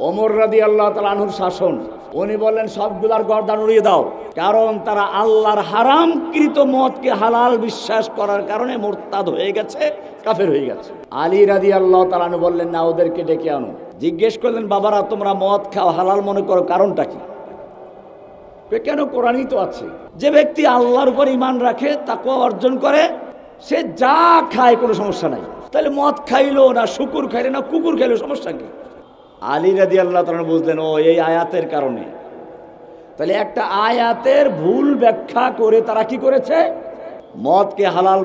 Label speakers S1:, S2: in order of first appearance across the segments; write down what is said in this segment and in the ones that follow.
S1: ওমর রাদিয়াল্লাহু তাআলা আনহুর শাসন, উনি বললেন সবগুলার গর্দান উড়িয়ে দাও, কারণ তারা আল্লাহর হারামকৃত মদকে হালাল বিশ্বাস করার কারণে মুরতাদ হয়ে গেছে, কাফের হয়ে গেছে। আলী রাদিয়াল্লাহু তাআলা আনহু বললেন না, ওদেরকে ডেকে আনো। জিজ্ঞেস করলেন বাবারা, তোমরা মদ খাও, হালাল মনে করো, কারণটা কি? কেন? কোরআনই তো আছে। যে ব্যক্তি আল্লাহর উপর ঈমান রাখে, তাকওয়া অর্জন করে, সে যা খায় কোনো সমস্যা নাই। তাহলে মদ খাইলো না শুকুর খাইলো না কুকুর খাইলো, সমস্যা কি? আলী রাদিয়াল্লাহু তাআলা বললেন ও এই আয়াতের কারণে। তাহলে একটা আয়াতের ভুল ব্যাখ্যা করে তারা কি করেছে? মদকে হালাল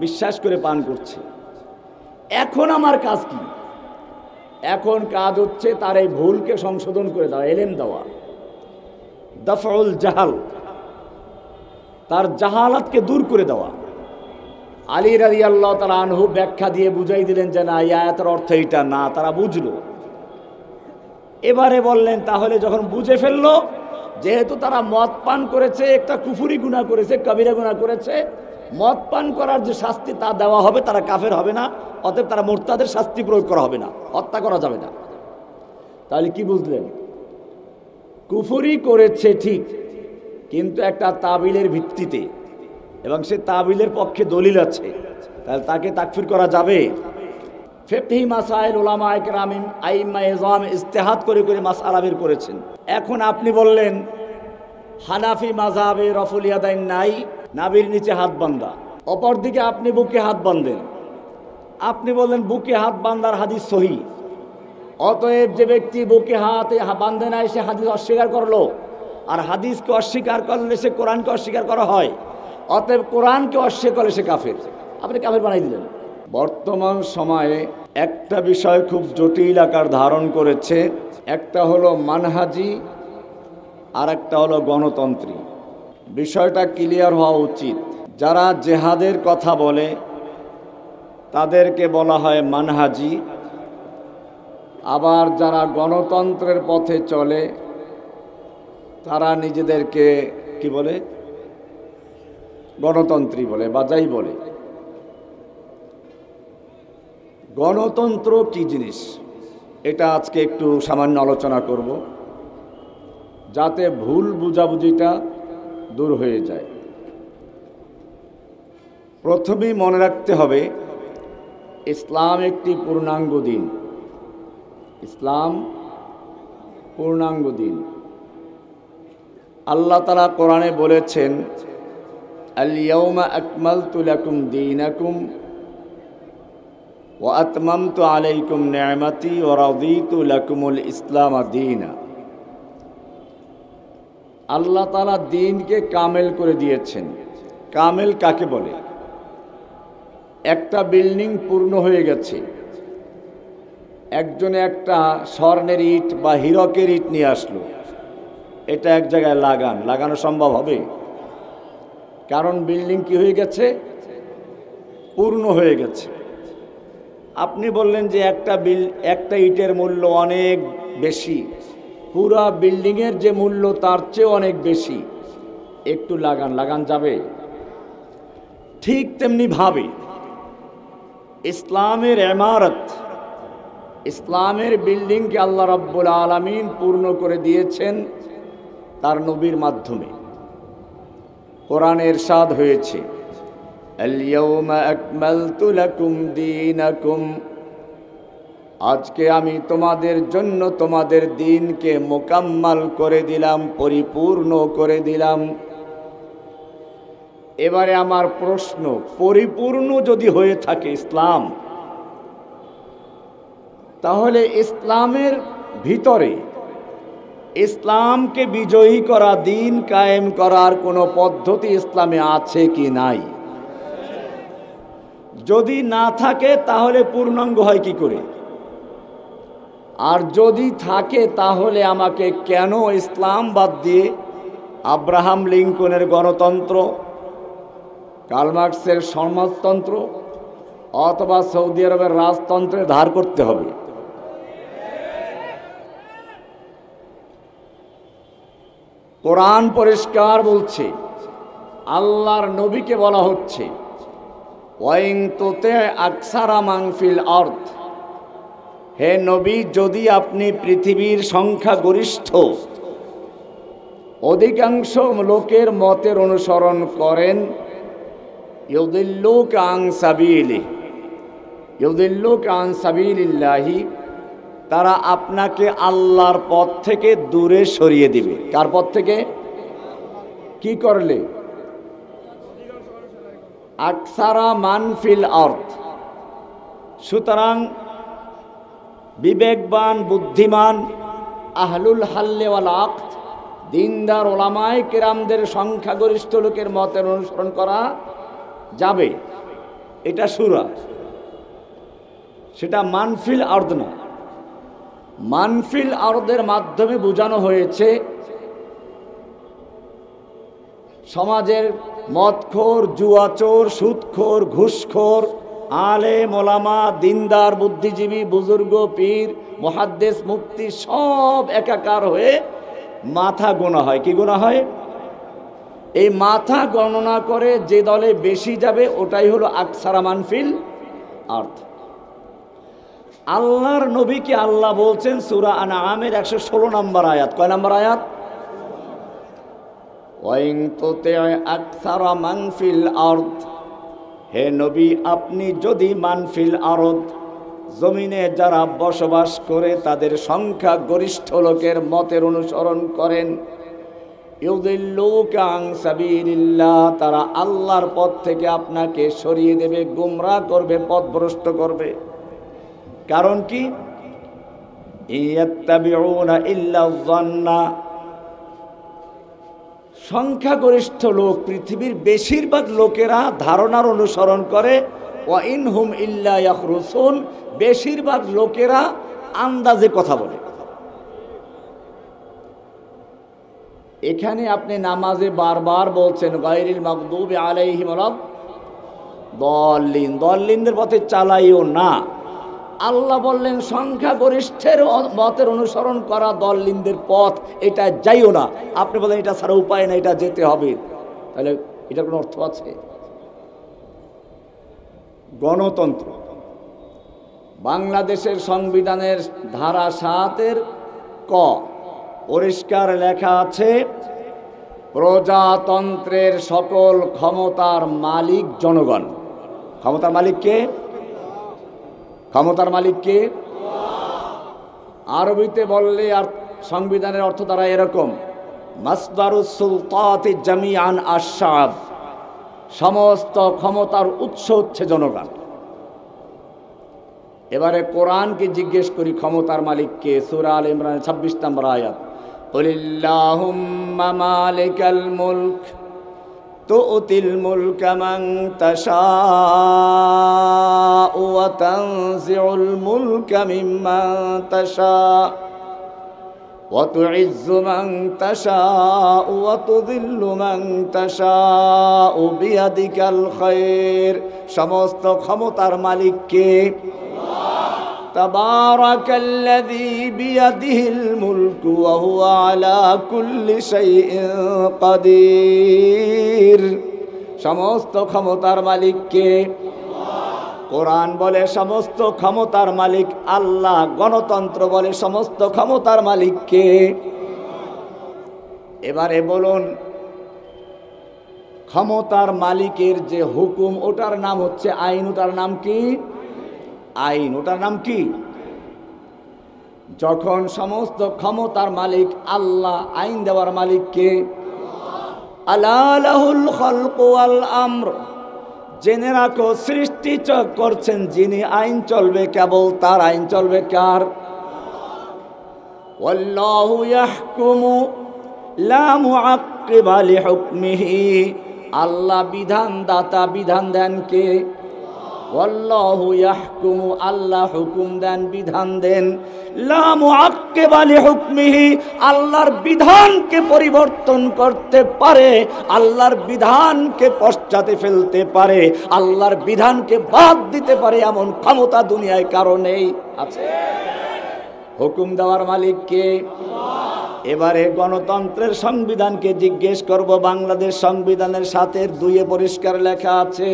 S1: বিশ্বাস করে পান করছে। এখন আমার কাজ কি? এখন কাজ হচ্ছে তার এই ভুলকে সংশোধন করে দেওয়া, এলেম দেওয়া, দাফউল জাহাল, তার জাহালাতকে দূর করে দেওয়া। আলী রাদিয়াল্লাহু তাআলা আনহু ব্যাখ্যা দিয়ে বুঝাই দিলেন যে না, এই আয়াতের অর্থ এটা না, তারা বুঝলো। এবারে বললেন তাহলে যখন বুঝে ফেললো, যেহেতু তারা মদ পান করেছে, একটা কুফরি গুনাহ করেছে, কবিরা গুনাহ করেছে, মদ পান করার যে শাস্তি তা দেওয়া হবে, তারা কাফের হবে না, অতএব তারা মুরতাদের শাস্তি প্রয়োগ করা হবে না, হত্যা করা যাবে না। তাহলে কি বুঝলেন? কুফরি করেছে ঠিক, কিন্তু একটা তাবিলের ভিত্তিতে, এবং সে তাবিলের পক্ষে দলিল আছে, তাহলে তাকে তাকফির করা যাবে? ফিকহি মাসাইল উলামায়ে কেরাম আইম্মায়ে ইজম ইজতিহাদ করে করে মাসআলা বের করেছেন। এখন আপনি বললেন হানাফি মাযহাবে রফুল ইয়াদাইন নাই, নাভির নিচে হাত বাঁধা। অপরদিকে আপনি বুকে হাত বাঁধেন, আপনি বললেন বুকে হাত বাঁধার হাদিস সহিহ, অতএব যে ব্যক্তি বুকে হাত বাঁধে নাই সে হাদিস অস্বীকার করলো, আর হাদিসকে অস্বীকার করলে সে কোরআনকে অস্বীকার করা হয়, অতএব কোরআনকে অস্বীকার করলে সে কাফের। আপনি কাফের বানাই দিলেন। বর্তমান সময়ে একটা বিষয় খুব জটিল আকার ধারণ করেছে, একটা হলো মানহাজি আর একটা হলো গণতন্ত্রী। বিষয়টা ক্লিয়ার হওয়া উচিত। যারা জেহাদের কথা বলে তাদেরকে বলা হয় মানহাজি, আবার যারা গণতন্ত্রের পথে চলে তারা নিজেদেরকে কি বলে? গণতন্ত্রী বলে বা যাই বলে। গণতন্ত্র কি জিনিস এটা আজকে একটু সামান্য আলোচনা করব, যাতে ভুল বুঝাবুঝিটা দূর হয়ে যায়। প্রথমেই মনে রাখতে হবে ইসলাম একটি পূর্ণাঙ্গ দিন। ইসলাম পূর্ণাঙ্গ দিন। আল্লাহ তাআলা কোরআনে বলেছেন আল ইয়াউমা আকমালতু লাকুম দীনাকুম ওয়া আতমামতু আলাইকুম নি'মাতি ওয়া রাদিতু লাকুমুল ইসলাম দীনা। আল্লাহ তাআলা দ্বীনকে কামেল করে দিয়েছেন। কামেল কাকে বলে? একটা বিল্ডিং পূর্ণ হয়ে গেছে, একজনে একটা স্বর্ণের ইট বা হীরকের ইট নিয়ে আসলো, এটা এক জায়গায় লাগানো সম্ভব হবে? কারণ বিল্ডিং কি হয়ে গেছে? পূর্ণ হয়ে গেছে। আপনি বললেন যে একটা ইটের মূল্য অনেক বেশি, পুরা বিল্ডিংয়ের যে মূল্য তার চেয়ে অনেক বেশি, একটু লাগান যাবে? ঠিক তেমনি ভাবে ইসলামের ইমারত, ইসলামের বিল্ডিংকে আল্লাহ রাব্বুল আলামিন পূর্ণ করে দিয়েছেন তার নবীর মাধ্যমে। কোরআনে ইরশাদ হয়েছে আল ইয়াউমা আকমালতু লাকুম দীনাকুম, আজকে আমি তোমাদের জন্য তোমাদের দ্বীনকে মোকাম্মাল করে দিলাম, পরিপূর্ণ করে দিলাম। এবারে আমার প্রশ্ন, পরিপূর্ণ যদি হয়ে থাকে ইসলাম, তাহলে ইসলামের ভিতরে ইসলামকে বিজয়ী করা, দ্বীন কায়েম করার কোনো পদ্ধতি ইসলামে আছে কি নাই? যদি না থাকে তাহলে পূর্ণাঙ্গ হয় কি করে? আর যদি থাকে তাহলে আমাকে কেন ইসলাম বাদ দিয়ে আব্রাহাম লিঙ্কনের গণতন্ত্র, কার্ল মার্কসের সমাজতন্ত্র অথবা সৌদি আরবের রাজতন্ত্রে ধার করতে হবে? কোরআন পরিষ্কার বলছে, আল্লাহর নবীকে বলা হচ্ছে ওয়াইন তুতি আকসারা মান ফিল আরদ, হে নবী, যদি আপনি পৃথিবীর সংখ্যাগরিষ্ঠ অধিকাংশ লোকের মতের অনুসরণ করেন, ইউদিল্লুকা আন সাবিলিহি, ইউদিল্লুকা আন সাবিলিল্লাহি, তারা আপনাকে আল্লাহর পথ থেকে দূরে সরিয়ে দিবে। কার পথ থেকে? কি করলে? আকসারা মানফিল আরদ। সুতরাং বিবেকবান, বুদ্ধিমান, আহলুল হাল্লে ওয়াল আকদ, দিনদার ওলামায়ে কেরামদের সংখ্যাগরিষ্ঠ লোকের মতের অনুসরণ করা যাবে। এটা সূরা, সেটা মানফিল আরদ না। মানফিল আরদের মাধ্যমে বোঝানো হয়েছে সমাজের মদখোর, জুয়াচোর, সুদখোর, ঘুষখোর, আলেম ওলামা, দিনদার, বুদ্ধিজীবী, বুজুর্গ, পীর, মুহাদ্দিস, মুফতি সব একাকার হয়ে মাথা গোনা হয়। কি গোনা হয়? এই মাথা গণনা করে যে দলে বেশি যাবে ওটাই হলো আকসারা মানফিল আরদ। আল্লাহর নবীকে আল্লাহ বলছেন সূরা আনআমের 116 নম্বর আয়াত। কয় নম্বর আয়াত? ওয়াইন তুতি আকসারা মানফিল আরদ, হে নবী, আপনি যদি মানফিল আরদ, জমিনে যারা বসবাস করে তাদের সংখ্যা গরিষ্ঠ লোকের মতের অনুসরণ করেন, ইউদিল্লুকা আন সাবিলিল্লাহ, তারা আল্লাহর পথ থেকে আপনাকে সরিয়ে দেবে, গোমরাহ করবে, পথভ্রষ্ট করবে। কারণ কি? ইয়াত্তাবিউনা ইল্লা যান্না, সংখ্যাগরিষ্ঠ লোক, পৃথিবীর বেশিরভাগ লোকেরা ধারণার অনুসরণ করে। ওয়া ইনহুম ইল্লা ইয়াখরুসুন, বেশিরভাগ লোকেরা আন্দাজে কথা বলে। এখানে আপনি নামাজে বারবার বলছেন গায়রিল মাগদুবি আলাইহিম ওয়ালাদ-দাল্লিন, দল্লিনদের পথে চালাইও না। আল্লাহ বললেন সংখ্যাগরিষ্ঠের মতের অনুসরণ করা দল্লিনদের পথ, এটা যাইও না। আপনি বলেন এটা ছাড়া উপায় না, এটা যেতে হবে। তাহলে এটার কোনো অর্থ আছে? গণতন্ত্র, বাংলাদেশের সংবিধানের ধারা 7-এর ক পরিষ্কার লেখা আছে, প্রজাতন্ত্রের সকল ক্ষমতার মালিক জনগণ। ক্ষমতার মালিক কে? ক্ষমতার মালিক কে? আরবিতে বললে আর সংবিধানের অর্থ দ্বারা এরকম, মাসদারুস সুলতাতি জামিআন আশ-শাব, সমস্ত ক্ষমতার উৎস হচ্ছে জনগণ। এবারে কোরআনকে জিজ্ঞেস করি ক্ষমতার মালিক কে? সূরা আলে ইমরানের 26 নম্বর আয়াত, কুলিল্লাহুম্মা মালিকাল মুলক তু'তিল মুলকা মান তাশাউ ওয়া তানজিউল মুলকা মিম্মান তাশাউ ওয়া তু'ইজ্জু মান তাশাউ ওয়া তুযিল্লু মান তাশাউ বিয়াদিকাল খায়র। সমস্ত ক্ষমতার মালিক কে? তাবারাকাল্লাযী বিয়াদিহিল মুলকু ওয়া হুয়া আলা কুল্লি শাইইন কাদির। সমস্ত ক্ষমতার মালিক কে? কোরআন বলে সমস্ত ক্ষমতার মালিক আল্লাহ। গণতন্ত্র বলে সমস্ত ক্ষমতার মালিক কে? এবারে বলুন, ক্ষমতার মালিকের যে হুকুম ওটার নাম হচ্ছে আইন। ওটার নাম কি? আইন। ওটার নাম কি? যখন সমস্ত ক্ষমতার মালিক আল্লাহ, আইন দেওয়ার মালিক কে? আলা লাহুল খালকু ওয়াল আমর। জেনে রাখো, সৃষ্টি করছেন যিনি, আইন চলবে কেবল তার। আইন চলবে কার? ওয়াল্লাহু ইয়াহকুমু লা মুআক্কিবা লিহুকমিহি। আল্লাহ বিধানদাতা, বিধান দেন কে? ওয়াল্লাহু ইয়াহকুমু, আল্লাহ হুকুম দেন, বিধান দেন। লা মুআক্কিবা লিহুকমিহি, আল্লাহর বিধানকে পরিবর্তন করতে পারে, আল্লাহর বিধানকে পশ্চাতে ফেলতে পারে, আল্লাহর বিধানকে বাদ দিতে পারে, এমন ক্ষমতা দুনিয়ায় কারো নেই। আছে? হুকুম দেওয়ার মালিক কে? এবারে গণতন্ত্রের সংবিধানকে জিজ্ঞেস করব। বাংলাদেশ সংবিধানের 7-এর 2-এ পরিষ্কার লেখা আছে,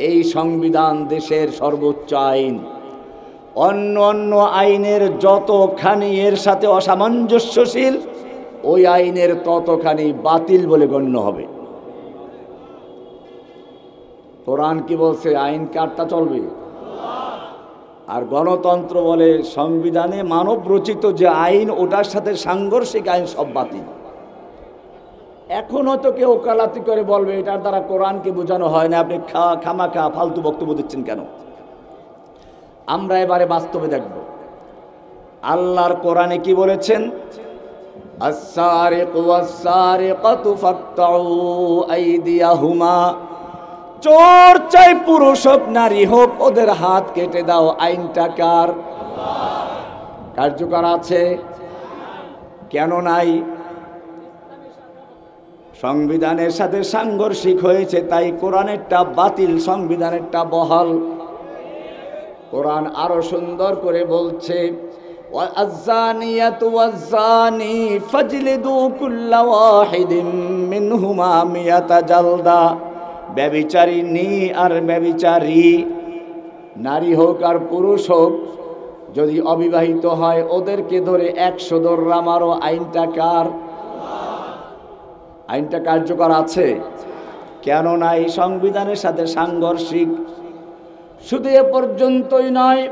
S1: এই সংবিধান দেশের সর্বোচ্চ আইন। অন্য অন্য আইনের যতখানি এর সাথে অসামঞ্জস্যশীল, ওই আইনের ততখানি বাতিল বলে গণ্য হবে। কোরআন কি বলছে? আইন কারটা চলবে? আর গণতন্ত্র বলে সংবিধানে মানব রচিত যে আইন, ওটার সাথে সাংঘর্ষিক আইন সব বাতিল। এখনো তো কেউ ওকালাতি করে বলবে এটার দ্বারা কোরআনকে বোঝানো হয় না, আপনি খামাখা ফালতু বক্তব্য দিচ্ছেন কেন? আমরা এবারে বাস্তবে দেখব আল্লাহর কোরআনে কি বলেছেন। আস-সারিকু ওয়াস-সারিকাতু ফাকতাউ আইদিয়াহুমা, চোর চাই পুরুষ হোক নারী হোক, ওদের হাত কেটে দাও। আইনটা কার? কার্যকর আছে? কেন নাই? সংবিধানের সাথে সাংঘর্ষিক হয়েছে, তাই কোরআনেরটা বাতিল, সংবিধানেরটা বহাল। কোরআন আরো সুন্দর করে বলছে, ওয়াজ-জানিয়াতু ওয়াজ-জানি ফাজলিদু কুল্লা ওয়াহিদিম মিনহুমা মিয়াতা জালদা। ব্যভিচারিণী আর ব্যভিচারী, নারী হোক আর পুরুষ হোক, যদি অবিবাহিত হয় ওদেরকে ধরে 100 দোররা মারো। আইনটা কার? আইনটা কার্যকর আছে? কেন নাই? সংবিধানের সাথে সাংঘর্ষিক। শুধু এ পর্যন্তই নয়,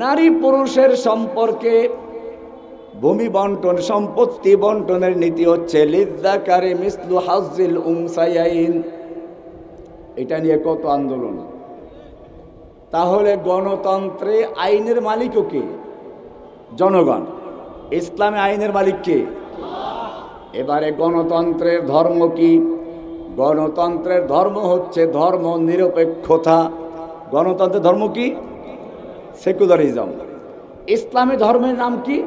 S1: নারী পুরুষের সম্পর্কে ভূমি বন্টন, সম্পত্তি বন্টনের নীতি হচ্ছে লিযযাকারি মিসলু হাজ্জিল উনসায়াইন। এটা নিয়ে কত আন্দোলন। তাহলে গণতন্ত্রে আইনের মালিকও কে? জনগণ। ইসলামে আইনের মালিক কে? এবারে গণতন্ত্রের ধর্ম কি? গণতন্ত্রের ধর্ম হচ্ছে ধর্ম নিরপেক্ষতা। গণতন্ত্রের ধর্ম কি? সেকুলারিজম। ইসলামী ধর্মের নাম কি?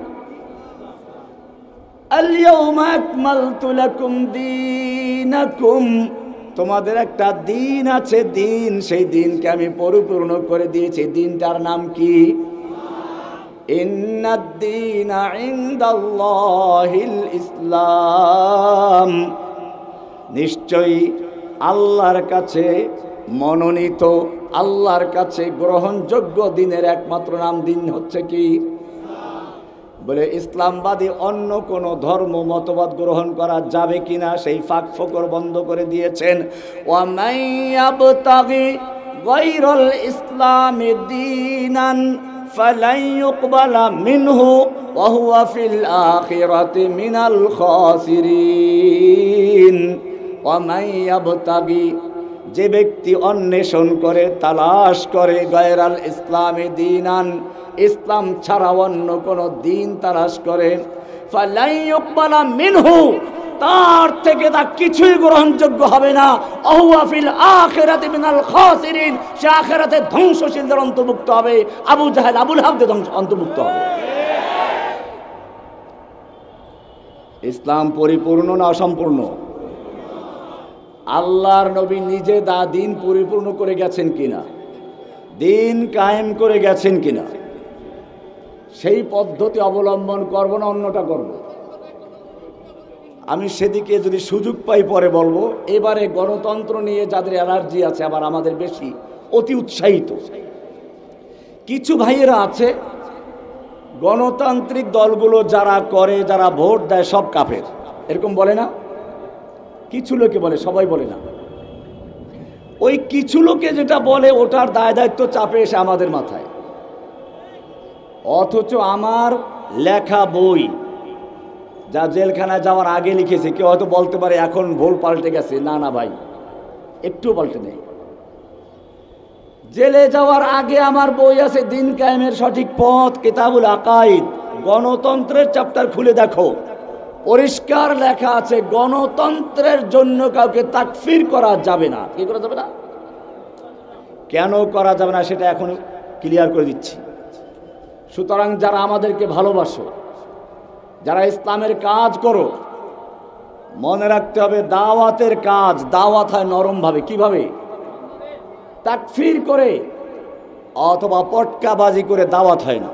S1: আল-ইয়াউমা আকমালতু লাকুম দীনাকুম, তোমাদের একটা দিন আছে, দিন, সেই দিনকে আমি পরিপূর্ণ করে দিয়েছি। দিনটার নাম কি? ইন্নাদ-দীনা ইনদাল্লাহিল ইসলাম, নিশ্চয়ই আল্লাহর কাছে মনোনীত, আল্লাহর কাছে গ্রহণযোগ্য দিনের একমাত্র নাম, দিন হচ্ছে কি? বলে ইসলামবাদী অন্য কোন ধর্ম মতবাদ গ্রহণ করা যাবে কিনা সেই ফাঁক ফোকর বন্ধ করে দিয়েছেন। ওয়ামান ইয়াবতাগি গায়রাল ইসলামি দীনান ফালান ইউকবালা মিনহু ওয়া হুয়া ফিল আখিরাতি মিনাল খাসিরিন। ওয়ামান ইয়াবতাগি, যে ব্যক্তি অন্বেষণ করে, তালাশ করে, গায়রাল ইসলামি দীনান, ইসলাম ছাড়া অন্য কোন দিন তালাশ করে, ফালাই ইউকবালা মিনহু, তার থেকে তা কিছুই গ্রহণযোগ্য হবে না। ওয়া ফিল আখিরাতি মিনাল খাসিরিন, সে আখিরাতে ধ্বংসশীলদের অন্তর্ভুক্ত হবে, আবু জাহেল আবুল হাবদের অন্তর্ভুক্ত হবে। ইসলাম পরিপূর্ণ না অসম্পূর্ণ? আল্লাহর নবী নিজে দিন পরিপূর্ণ করে গেছেন কিনা, দিন কায়েম করে গেছেন কিনা, সেই পদ্ধতি অবলম্বন করব না অন্যটা করব? আমি সেদিকে যদি সুযোগ পাই পরে বলবো। এবারে গণতন্ত্র নিয়ে যাদের অ্যালার্জি আছে, আবার আমাদের বেশি অতি উৎসাহিত কিছু ভাইয়েরা আছে, গণতান্ত্রিক দলগুলো যারা করে, যারা ভোট দেয় সব কাফের, এরকম বলে না? কিছু লোকে বলে, সবাই বলে না। ওই কিছু লোকে যেটা বলে ওটার দায় দায়িত্ব চাপে এসে আমাদের মাথায়। অথচ আমার লেখা বই যা জেলখানায় যাওয়ার আগে লিখেছে, কেউ হয়তো বলতে পারে এখন ভুল পাল্টে গেছে। না না ভাই, একটু পাল্টে নেই। জেলে যাওয়ার আগে আমার বই আছে দিন কায়েমের সঠিক পথ, কিতাবুল আকাইদ। গণতন্ত্রের চ্যাপ্টার খুলে দেখো, পরিষ্কার লেখা আছে গণতন্ত্রের জন্য কাউকে তাকফির করা যাবে না। কি করা যাবে না? কেন করা যাবে না সেটা এখন ক্লিয়ার করে দিচ্ছি। সুতরাং যারা আমাদেরকে ভালোবাসো, যারা ইসলামের কাজ করো, মনে রাখতে হবে দাওয়াতের কাজ, দাওয়াত হয় নরমভাবে। কিভাবে? তাকফির করে অথবা পটকাবাজি করে দাওয়াত হয় না।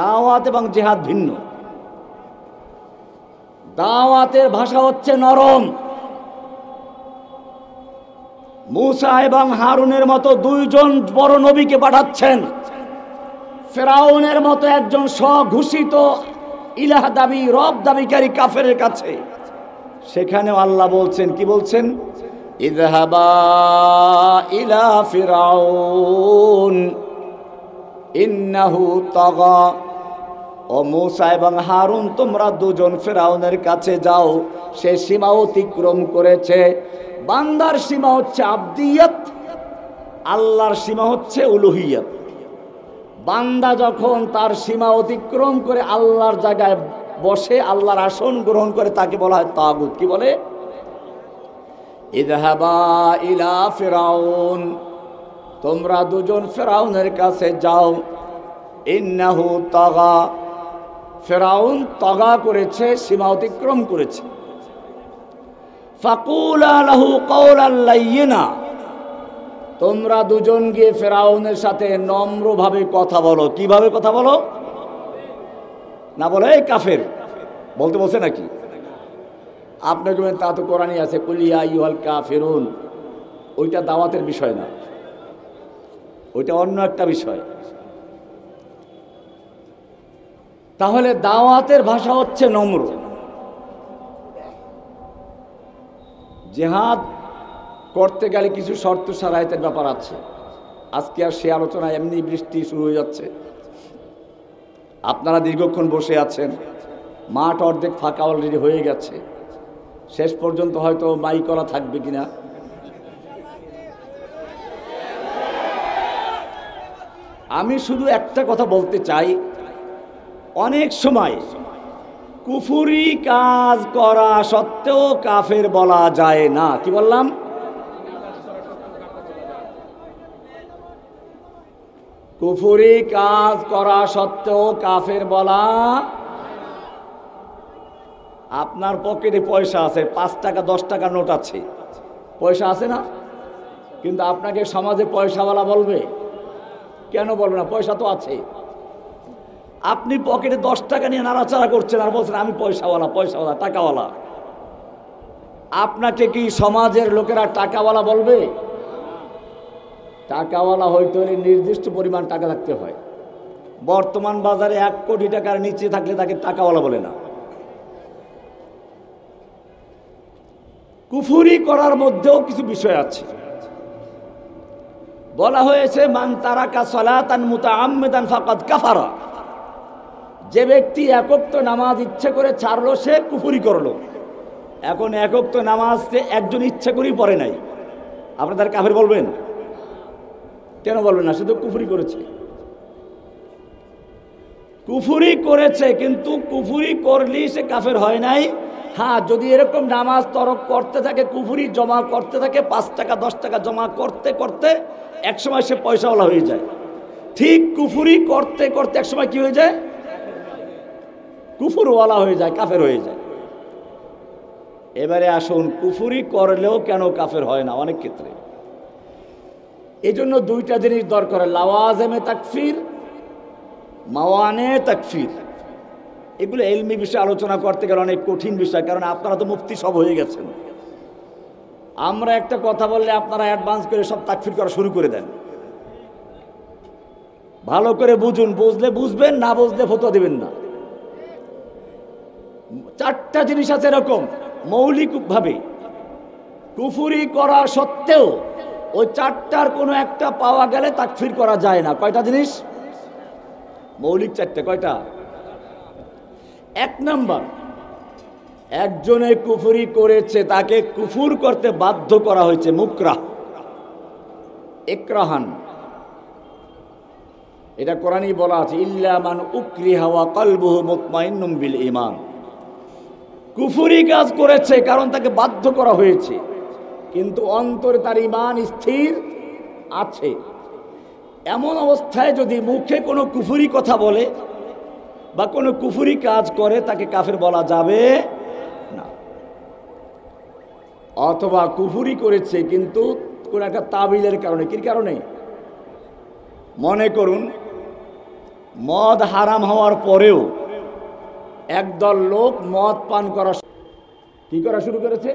S1: দাওয়াত এবং জিহাদ ভিন্ন। দাওয়াতের ভাষা হচ্ছে নরম। মূসা এবং হারুনের মতো দুইজন বড় নবীকে পাঠাচ্ছেন ফেরাউনের মতো একজন স্বঘোষিত ইলাহ দাবি রব দাবিকারী কাফেরের কাছে। সেখানেও আল্লাহ বলছেন, কি বলছেন? ইযহাবা ইলা ফিরাউন ইন্নাহু তাগা। ও মূসা এবং হারুন, তোমরা দুজন ফেরাউনের কাছে যাও, সে সীমা অতিক্রম করেছে। বান্দার সীমা হচ্ছে আবদিয়ত, আল্লাহর সীমা হচ্ছে উলুহিয়ত। বান্দা যখন তার সীমা অতিক্রম করে আল্লাহর জায়গায় বসে, আল্লাহর আসন গ্রহণ করে, তাকে বলা হয় তাগুত। কি বলে? ইযহাবা ইলা ফিরাউন, তোমরা দুজন ফেরাউনের কাছে যাও। ইন্নাহু তাগা, ফেরাউন তাগা করেছে, সীমা অতিক্রম করেছে। ফাকুলা লাহু কাওলান লাইয়িনা, তোমরা দুজন গিয়ে ফেরাউনের সাথে নম্রভাবে কথা বলো। কিভাবে কথা বলো? না বলে এই কাফের বলতে বলছে নাকি? আপনাকে তা তো কোরআনই আছে, কুল ইয়া আইয়ুহাল কাফিরুন। ওইটা দাওয়াতের বিষয় না, ওইটা অন্য একটা বিষয়। তাহলে দাওয়াতের ভাষা হচ্ছে নম্র। জিহাদ করতে গেলে কিছু শর্ত সারাইতের ব্যাপার আছে। আজকে আর সে আলোচনা, এমনি বৃষ্টি শুরু হয়ে যাচ্ছে, আপনারা দীর্ঘক্ষণ বসে আছেন, মাঠ অর্ধেক ফাঁকা অলরেডি হয়ে গেছে। শেষ পর্যন্ত হয়তো মাই করা থাকবে কিনা। আমি শুধু একটা কথা বলতে চাই, অনেক সময় কুফরি কাজ করা সত্ত্বেও কাফের বলা যায় না। কি বললাম? কুফরি কাজ করা সত্ত্বেও কাফের বলা। আপনার পকেটে পয়সা আছে, 5 টাকা 10 টাকা নোট আছে, পয়সা আছে না? কিন্তু আপনাকে সমাজে পয়সাওয়ালা বলবে কেন? বলবে না, পয়সা তো আছে। আপনি পকেটে 10 টাকা নিয়ে নাড়াচাড়া করছেন আর বলছেন আমি পয়সাওয়ালা, পয়সাওয়ালা, টাকাওয়ালা। আপনাকে কি সমাজের লোকেরা টাকাওয়ালা বলবে? টাকাওয়ালা হইতে হলে নির্দিষ্ট পরিমাণ টাকা থাকতে হয়। বর্তমান বাজারে 1 কোটি টাকার নিচে থাকলে তাকে টাকাওয়ালা বলে না। কুফরি করার মধ্যেও কিছু বিষয় আছে। বলা হয়েছে মান তারাকা সালাতান মুতাআম্মিদান ফাকাদ কাফারা, যে ব্যক্তি একক্ত নামাজ ইচ্ছে করে ছাড়লো সে কুফরি করলো। এখন একক্ত নামাজ একজন ইচ্ছে করেই পড়ে নাই, আপনাদের কাফের বলবেন? কেন বলবেন না? শুধু কুফরি করেছে, কুফরি করেছে, কিন্তু কুফরি করলেই সে কাফের হয় নাই। হ্যাঁ, যদি এরকম নামাজ তরক করতে থাকে, কুফরি জমা করতে থাকে, 5 টাকা 10 টাকা জমা করতে করতে একসময় সে পয়সাওয়ালা হয়ে যায়। ঠিক কুফরি করতে করতে একসময় কি হয়ে যায়? কুফরওয়ালা হয়ে যায়, কাফের হয়ে যায়। এবারে আসুন, কুফরি করলেও কেন কাফের হয় না অনেক ক্ষেত্রে? এই জন্য 2টা জিনিস দরকার, লাওয়াজেমে তাকফির, মাওয়ানে তাকফির। এগুলো ইলমি বিষয়ে আলোচনা করতে গেলে অনেক কঠিন বিষয়, কারণ আপনারা তো মুফতি সব হয়ে গেছেন। আমরা একটা কথা বললে আপনারা অ্যাডভান্স করে সব তাকফির করা শুরু করে দেন। ভালো করে বুঝুন, বুঝলে বুঝবেন, না বুঝলে ফতোয়া দেবেন না। 4টা জিনিস আছে এরকম মৌলিকভাবে কুফরি করা সত্ত্বেও ওই 4টার কোনো একটা পাওয়া গেলে তাকফির করা যায় না। কয়টা জিনিস? মৌলিক 4টে। কয়টা? 1 নাম্বার, একজনে কুফরি করেছে, তাকে কুফর করতে বাধ্য করা হয়েছে, মুকরাহ, ইকরাহান। এটা কোরআনই বলা আছে, ইল্লা মান উকরিহা ওয়া কলবুহু মুতমাইন্নুম বিল ঈমান। কুফরি কাজ করেছে কারণ তাকে বাধ্য করা হয়েছে, কিন্তু অন্তরে তার ঈমান স্থির আছে। এমন অবস্থায় যদি মুখে কোনো কুফরি কথা বলে বা কোনো কুফরি কাজ করে, তাকে কাফের বলা যাবে না। অথবা কুফরি করেছে কিন্তু কোন একটা তাবিলের কারণে। কি কারণে? মনে করুন, মদ হারাম হওয়ার পরেও একদল লোক মদ পান করা কি করা শুরু করেছে?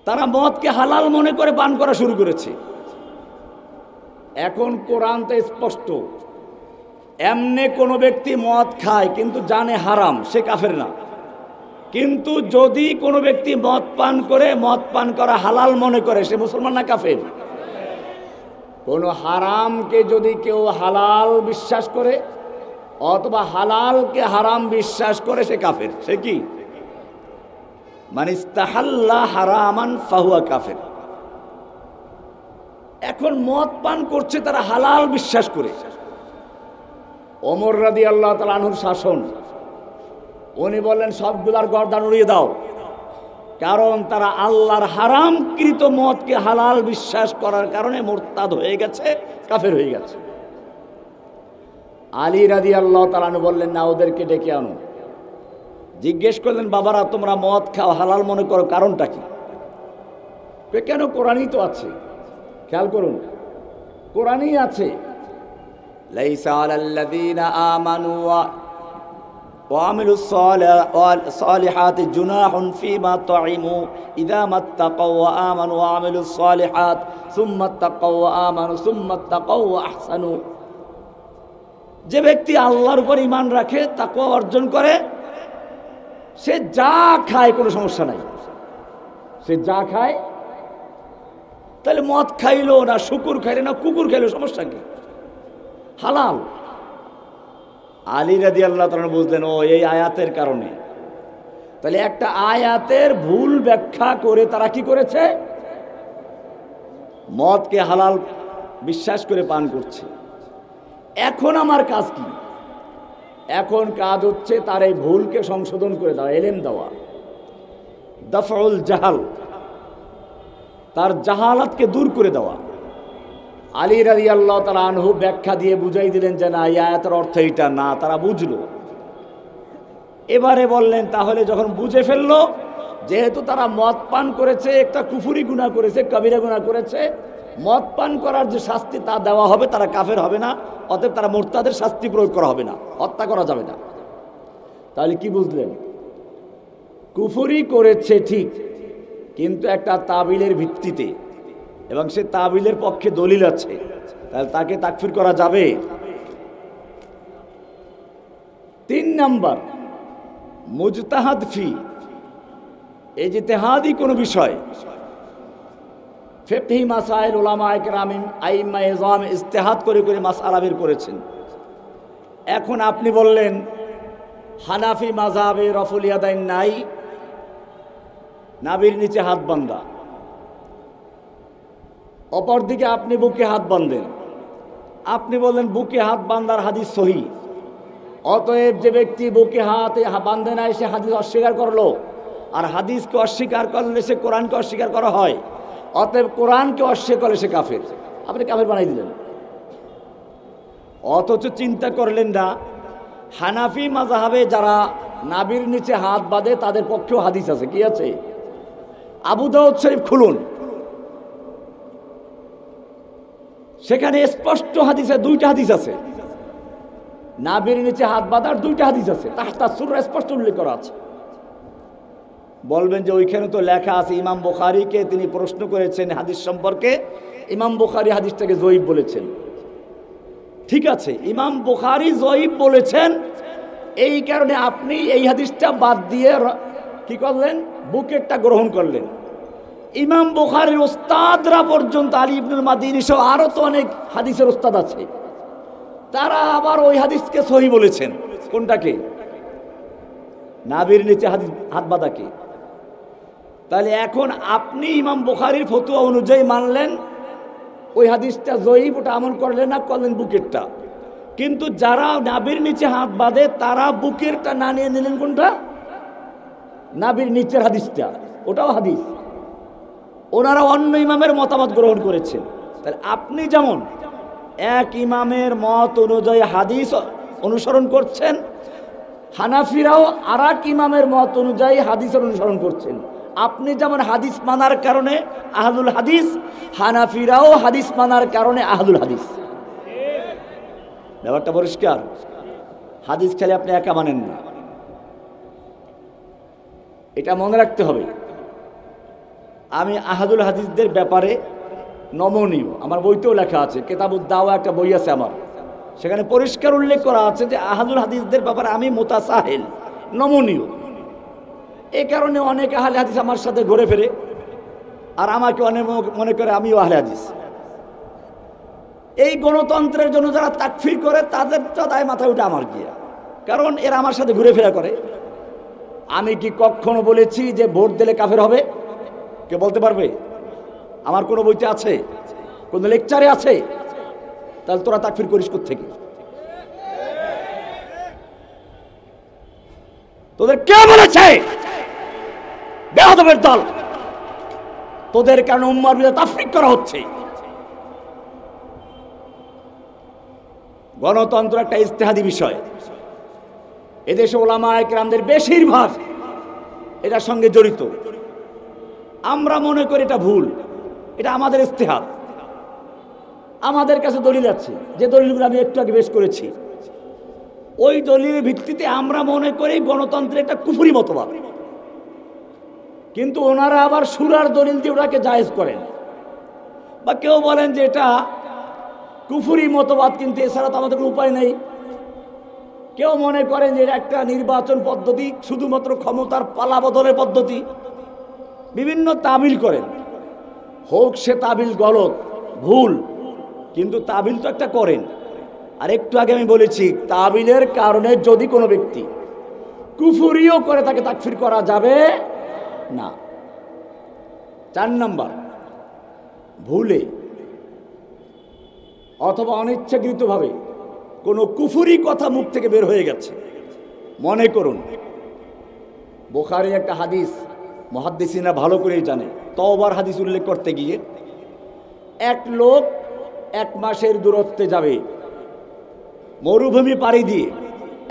S1: তারা মদকে হালাল মনে করে পান করা শুরু করেছে। এখন কোরআন তো স্পষ্ট, এমনি কোনো ব্যক্তি মদ খায় কিন্তু জানে হারাম, সে কাফের না। কিন্তু যদি কোনো ব্যক্তি মদ পান করে, মদ পান করা হালাল মনে করে, সে মুসলমান না কাফের? কোনো হারামকে যদি কেউ হালাল বিশ্বাস করে অথবা হালালকে হারাম বিশ্বাস করে, সে কাফের। সে কি? মান ইস্তাহাল্লা হারামান ফাহুয়া কাফের। এখন মদ পান করছে তারা হালাল বিশ্বাস করে। ওমর রাদিয়াল্লাহু তাআলা আনহুর শাসন, উনি বললেন সবগুলার গর্দান উড়িয়ে দাও, কারণ তারা আল্লাহর হারামকৃত মদকে হালাল বিশ্বাস করার কারণে মুরতাদ হয়ে গেছে, কাফের হয়ে গেছে। আলী রাদিয়াল্লাহু তাআলা আনহু বললেন, না, ওদেরকে ডেকে আনো। জিজ্ঞেস করলেন, বাবারা তোমরা মদ খাও, হালাল মনে করো, কারণটা কি? কেন? কোরআনই তো আছে। খেয়াল করুন, কোরআনই আছে, লাইসা আলাল্লাযীনা আমানু ওয়া আমিলুস সালিহাতি জুনাহুন ফীমা তাইমু ইযা মাত্তাকাউ ওয়া আমানু ওয়া আমিলুস সালিহাত সুম্মা তাকাউ ওয়া আমানু সুম্মা তাকাউ ওয়া আহসানু। যে ব্যক্তি আল্লাহর উপর ঈমান রাখে, তাকওয়া অর্জন করে, সে যা খায় কোনো সমস্যা নাই। সে যা খায়, তাহলে মদ খাইলো না শুকুর খাইলো না কুকুর খাইলো, সমস্যা কি? হালাল। আলী রাদিয়াল্লাহু তাআলা বুঝলেন, ও এই আয়াতের কারণে। তাহলে একটা আয়াতের ভুল ব্যাখ্যা করে তারা কি করেছে? মদকে হালাল বিশ্বাস করে পান করছে। এখন আমার কাজ কি? এখন কাজ হচ্ছে তার এই ভুলকে সংশোধন করে দেওয়া, এলেম দেওয়া, দাফউল জাহাল, তার জাহালাতকে দূর করে দেওয়া। আলী রাদিয়াল্লাহু তাআলা আনহু ব্যাখ্যা দিয়ে বুঝাই দিলেন যে না, এই আয়াতের অর্থ এইটা না। তারা বুঝলো। এবারে বললেন, তাহলে যখন বুঝে ফেললো, যেহেতু তারা মদ পান করেছে, একটা কুফরি গুনাহ করেছে, কবিরা গুনাহ করেছে, মদ পান করার যে শাস্তি তা দেওয়া হবে, তারা কাফের হবে না, অতএব তারা মুরতাদের শাস্তি প্রয়োগ করা হবে না, হত্যা করা যাবে না। তাহলে কি বুঝলেন? কুফরি করেছে ঠিক, কিন্তু একটা তাবিলের ভিত্তিতে, এবং সে তাবিলের পক্ষে দলিল আছে, তাহলে তাকে তাকফির করা যাবে। 3 নাম্বার, মুজতাহাদ ফি, এই যে ইজতিহাদি কোনো বিষয়, ফিকহি মাসাইল উলামায়ে কেরাম আইম্মা ইজম ইজতিহাদ করে করে মাসআলা বের করেছেন। এখন আপনি বললেন হানাফি মাযহাবে রফুল ইয়াদাইন নাই, নাভির নিচে হাত বাঁধা। অপরদিকে আপনি বুকে হাত বাঁধেন, আপনি বললেন বুকে হাত বাঁধার হাদিস সহিহ, অতএব যে ব্যক্তি বুকে হাত বাঁধে নাই সে হাদিস অস্বীকার করলো, আর হাদিসকে অস্বীকার করলে সে কোরআনকে অস্বীকার করা হয়, অতএব কোরআনকে অস্বীকার করলে সে কাফের। আপনি কাফের বানাই দিলেন। অথচ চিন্তা করলেন না, হানাফি মাযহাবে যারা নাভির নিচে হাত বাঁধে তাদের পক্ষেও হাদিস আছে। কি আছে? আবু দাউদ শরীফ খুলুন, সেখানে স্পষ্ট হাদিসে 2টা হাদিস আছে, নাভির নিচে হাত বাঁধার 2টা হাদিস আছে, তাহতা সূরা স্পষ্ট উল্লেখ করা আছে। বলবেন যে ওইখানে তো লেখা আছে ইমাম বুখারীকে তিনি প্রশ্ন করেছেন হাদিস সম্পর্কে, ইমাম বুখারী হাদিসটাকে যঈফ বলেছেন। ঠিক আছে, ইমাম বুখারী যঈফ বলেছেন, এই কারণে আপনি এই হাদিসটা বাদ দিয়ে কি করলেন? বুকেরটা গ্রহণ করলেন। ইমাম বুখারীর ওস্তাদরা পর্যন্ত, আলী ইবনুল মাদিনী সহ আরো তো অনেক হাদিসের ওস্তাদ আছে, তারা আবার ওই হাদিসকে সহিহ বলেছেন। কোনটাকে? নাভির নিচে হাত বাঁধাকে। তাহলে এখন আপনি ইমাম বুখারীর ফতোয়া অনুযায়ী মানলেন ওই হাদিসটা যঈফ, ওটা আমল করলেন না, করলেন বুকেরটা। কিন্তু যারা নাভির নিচে হাত বাঁধে তারা বুকেরটা না নিয়ে নিলেন কোনটা? নাভির নিচের হাদিসটা, ওটাও হাদিস। ওনারা অন্য ইমামের মতামত গ্রহণ করেছেন। তাহলে আপনি যেমন এক ইমামের মত অনুযায়ী হাদিস অনুসরণ করছেন, হানাফিরাও আর এক ইমামের মত অনুযায়ী হাদিসের অনুসরণ করছেন। আপনি যেমন হাদিস মানার কারণে আহলুল হাদিস, হানাফিরাও হাদিস মানার কারণে আহলুল হাদিস। ব্যাপারটা পরিষ্কার। হাদিস খেলে আপনি একা মানেন না, এটা মনে রাখতে হবে। আমি আহাদুল হাদিসদের ব্যাপারে নমনীয়, আমার বইতেও লেখা আছে, কেতাবুদ দাওয়া একটা বই আছে আমার, সেখানে পরিষ্কার উল্লেখ করা আছে যে আহাদুল হাদিসদের ব্যাপারে আমি মুতাসাহিল, নমনীয়। এই কারণে অনেক আহলে হাদিস আমার সাথে ঘুরে ফেরে, আর আমাকে অনেক মনে করে আমিও আহলে হাদিস। এই গণতন্ত্রের জন্য যারা তাকফির করে তাদের দায় মাথায় উঠে আমার গিয়া, কারণ এরা আমার সাথে ঘুরে ফেরা করে। আমি কি কখনো বলেছি যে ভোট দিলে কাফের হবে? কে বলতে পারবে? আমার কোনো বইতে আছে? কোন লেকচারে আছে? তাহলে তোরা তাকফির করিস কোত্থেকে? তোদের কে বলেছে? বেয়াদবের দল, তোদের কারণে উম্মার বিরুদ্ধে তাফরিক করা হচ্ছে। গণতন্ত্র একটা ইজতিহাদি বিষয়। এদেশে ওলামায়ে কেরামদের বেশিরভাগ এটার সঙ্গে জড়িত। আমরা মনে করি এটা ভুল, এটা আমাদের ইজতিহাদ। আমাদের কাছে দলিল আছে, যে দলিলগুলো আমি একটু আগে পেশ করেছি, ওই দলিলের ভিত্তিতে আমরা মনে করি গণতন্ত্রের একটা কুফরি মতবাদ। কিন্তু ওনারা আবার সুরার দলিল দিয়ে ওটাকে জায়েজ করেন, বা কেউ বলেন যে এটা কুফরি মতবাদ, কিন্তু এছাড়া তো আমাদের কোনো উপায় নেই। কেউ মনে করেন যে এটা একটা নির্বাচন পদ্ধতি, শুধুমাত্র ক্ষমতার পালা বদলের পদ্ধতি। বিভিন্ন তাবিল করেন, হোক সে তাবিল গলত, ভুল, কিন্তু তাবিল তো একটা করেন। আর একটু আগে আমি বলেছি, তাবিলের কারণে যদি কোনো ব্যক্তি কুফরিও করে তাকে তাকফির করা যাবে না। 4 নাম্বার, ভুলে অথবা অনিচ্ছাকৃতভাবে কোনো কুফরি কথা মুখ থেকে বের হয়ে গেছে। মনে করুন, বুখারী একটা হাদিস মুহাদ্দিসিনা ভালো করেই জানে, তওবার হাদিস উল্লেখ করতে গিয়ে এক লোক 1 মাসের দূরত্বে যাবে, মরুভূমি পাড়ি দিয়ে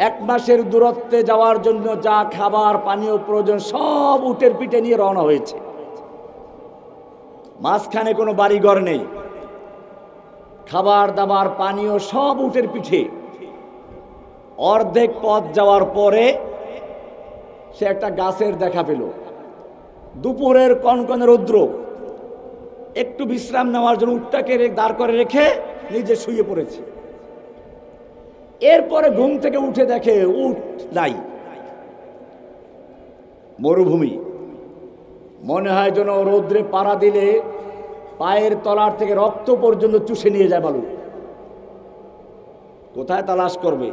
S1: 1 মাসের দূরত্বে যাওয়ার জন্য যা খাবার পানীয় প্রয়োজন সব উটের পিঠে নিয়ে রওনা হয়েছে। মাঝখানে কোনো বাড়িঘর নেই, খাবার দাবার পানীয় সব উটের পিঠে। অর্ধেক পথ যাওয়ার পরে সে একটা গাছের দেখা পেল। দুপুরের কনকনে রৌদ্র, একটু বিশ্রাম নেওয়ার জন্য উটটাকে দাঁড় করে রেখে নিজে শুয়ে পড়েছে। এরপরে ঘুম থেকে উঠে দেখে উট নাই, মরুভূমি। মনে হয় যেন রৌদ্রে পাড়া দিলে পায়ের তলার থেকে রক্ত পর্যন্ত চুষে নিয়ে যায় বালু। কোথায় তালাশ করবে?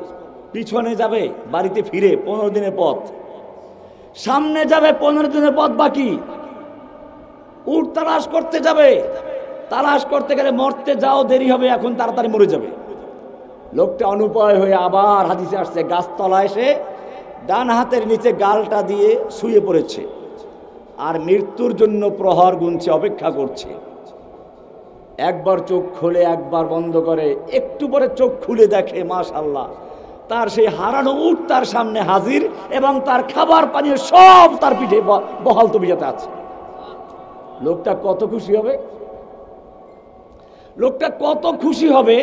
S1: পিছনে যাবে, বাড়িতে ফিরে 15 দিনের পথ, সামনে যাবে 15 দিনের পথ বাকি। উট তালাশ করতে যাবে, তালাশ করতে গেলে মরতে যাও দেরি হবে, এখন তাড়াতাড়ি মরে যাবে। লোকটা অনুপায় হয়ে আবার হাদিসে আসছে, গাছতলায় এসে ডান হাতের নিচে গালটা দিয়ে শুয়ে পড়েছে আর মৃত্যুর জন্য প্রহর গুনছে, অপেক্ষা করছে। একবার চোখ খুলে একবার বন্ধ করে, একটু পরে চোখ খুলে দেখে মাশাআল্লাহ তার সেই হারানো উট তার সামনে হাজির, এবং তার খাবার পানীয় সব তার পিঠে বহাল তবিয়তে আছে। লোকটা কত খুশি হবে? লোকটা কত খুশি হবে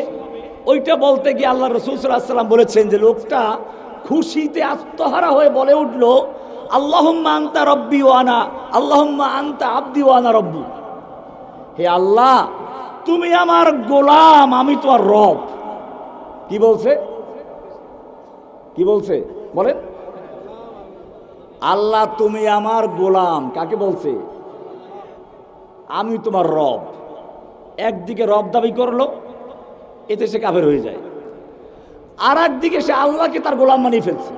S1: ওইটা বলতে গিয়ে আল্লাহ রাসূল সাল্লাল্লাহু আলাইহি ওয়াসাল্লাম বলেছেন যে লোকটা খুশিতে আত্মহারা হয়ে বলে উঠল, আল্লাহুম্মা আনতা রব্বি ওয়া আনা, আল্লাহুম্মা আনতা আবদি ওয়া আনা রব্বু। হে আল্লাহ, তুমি আমার গোলাম, আমি তোমার রব। কি বলছে? কি বলছে বলেন? আল্লাহ তুমি আমার গোলাম, কাকে বলছে? আমি তোমার রব। একদিকে রব দাবি করলো, এতে সে কাফের হয়ে যায়। আর একদিকে সে আল্লাহকে তার গোলাম বানিয়ে ফেলছে।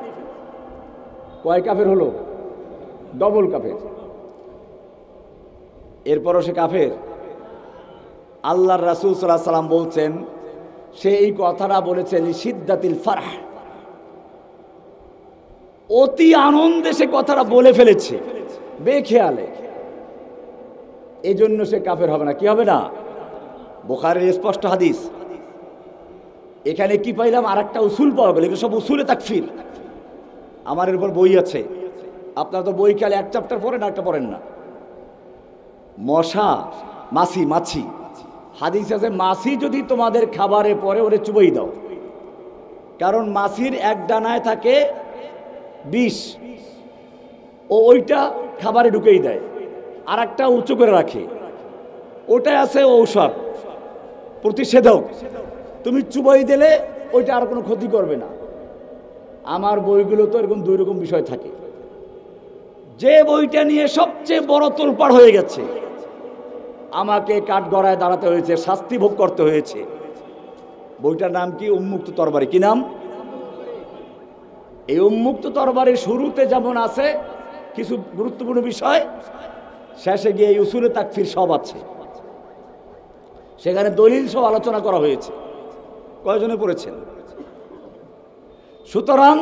S1: কয় কাফের হলো? ডবল কাফের। এরপরও সে কাফের। আল্লাহর রাসূল সাল্লাল্লাহু আলাইহি ওয়াসাল্লাম বলছেন, সে এই কথাটা বলেছে লিশিদ্দাতিল ফারহ, অতি আনন্দে সে কথাটা বলে ফেলেছে, বেখেয়ালে। এই জন্য সে কাফের হবে না। কি হবে না? বুখারীর স্পষ্ট হাদিস। এখানে কি পাইলাম? আর একটা উসুল পাওয়া গেল। এগুলো সব উসুলে তাকফির। আমার এর উপর বই আছে, আপনারা তো বই খেলে 1 চ্যাপ্টার পড়েন, একটা পড়েন না। মশা, মাছি, হাদিস আছে মাছি যদি তোমাদের খাবারে পড়ে ওরে চুবাই দাও, কারণ মাছির এক ডানায় থাকে বিষ, ও ওইটা খাবারে ঢুকেই দেয়। আর একটা উঁচু করে রাখে, ওটাই আছে ঔষধ, প্রতিষেধক। তুমি চুবাই দিলে ওইটা আর কোনো ক্ষতি করবে না। আমার বইগুলো তো এরকম দুই রকম বিষয় থাকে। যে বইটা নিয়ে সবচেয়ে বড় তোলপাড় হয়ে গেছে, আমাকে কাঠগড়ায় দাঁড়াতে হয়েছে, শাস্তি ভোগ করতে হয়েছে, বইটার নাম কি? উন্মুক্ত তরবারি। কি নাম? এই উন্মুক্ত তরবারির শুরুতে যেমন আছে কিছু গুরুত্বপূর্ণ বিষয়, শেষে গিয়ে এই উসুলে তাকফির সব আছে। সেখানে দলিল সব আলোচনা করা হয়েছে। কয়জনে পড়েছেন? সুতরাং